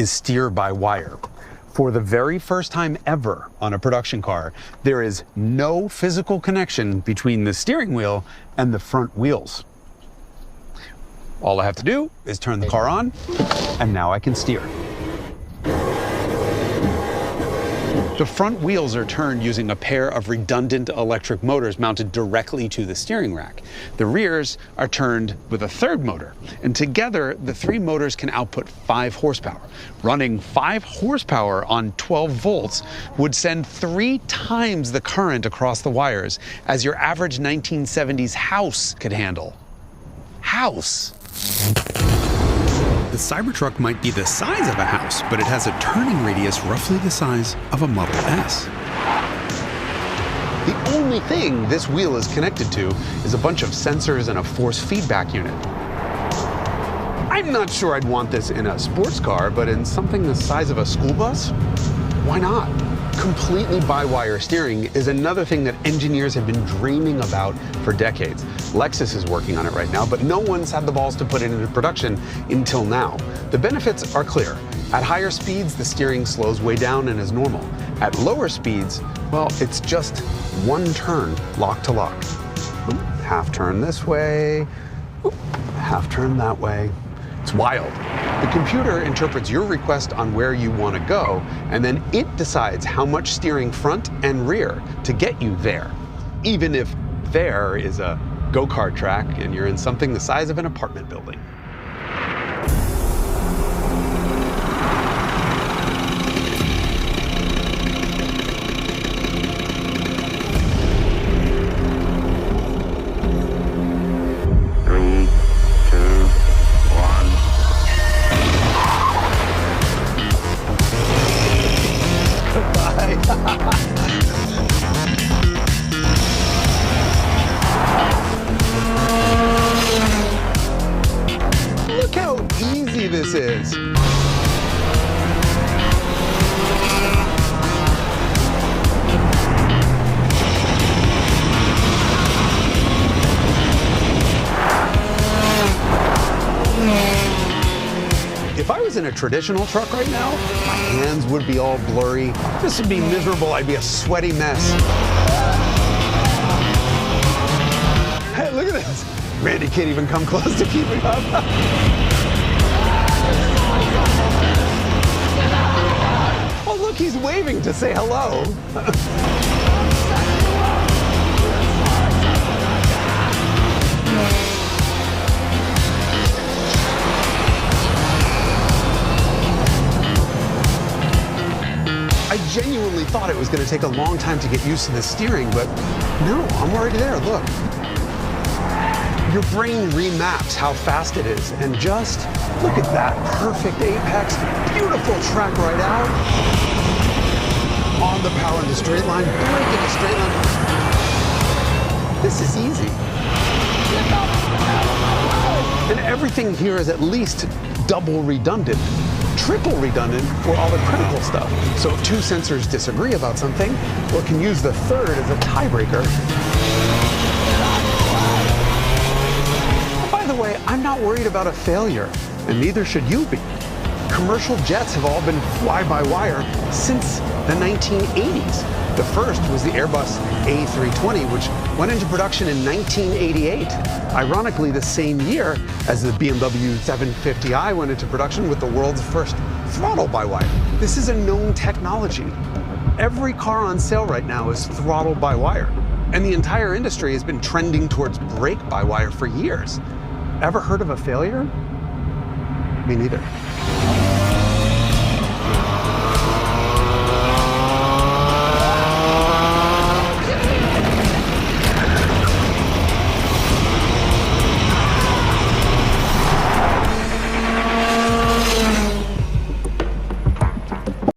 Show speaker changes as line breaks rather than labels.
is steer-by-wire. For the very first time ever on a production car, there is no physical connection between the steering wheel and the front wheels. All I have to do is turn the car on, and now I can steer. The front wheels are turned using a pair of redundant electric motors mounted directly to the steering rack. The rears are turned with a third motor, and together the three motors can output 5 horsepower. Running 5 horsepower on 12 volts would send 3 times the current across the wires as your average 1970s house could handle. House! The Cybertruck might be the size of a house, but it has a turning radius roughly the size of a Model S. The only thing this wheel is connected to is a bunch of sensors and a force feedback unit. I'm not sure I'd want this in a sports car, but in something the size of a school bus, why not? Completely by-wire steering is another thing that engineers have been dreaming about for decades. Lexus is working on it right now, but no one's had the balls to put it into production until now. The benefits are clear. At higher speeds, the steering slows way down and is normal. At lower speeds, well, it's just one turn, lock to lock. Half turn this way, half turn that way. It's wild. The computer interprets your request on where you want to go, and then it decides how much steering front and rear to get you there, even if there is a go-kart track and you're in something the size of an apartment building. Look how easy this is. If I was in a traditional truck right now, my hands would be all blurry. This would be miserable. I'd be a sweaty mess. Hey, look at this. Randy can't even come close to keeping up. Oh, look, he's waving to say hello. I genuinely thought it was going to take a long time to get used to the steering, but no, I'm already there. Look. Your brain remaps how fast it is, and just look at that perfect apex, beautiful track right out, on the power in the straight line, brake in the straight line. This is easy. And everything here is at least double redundant, triple redundant for all the critical stuff. So if 2 sensors disagree about something, well, it can use the third as a tiebreaker. By the way, I'm not worried about a failure, and neither should you be. Commercial jets have all been fly-by-wire since the 1980s. The first was the Airbus A320, which went into production in 1988. Ironically, the same year as the BMW 750i went into production with the world's first throttle-by-wire. This is a known technology. Every car on sale right now is throttle-by-wire, and the entire industry has been trending towards brake-by-wire for years. Ever heard of a failure? Me neither.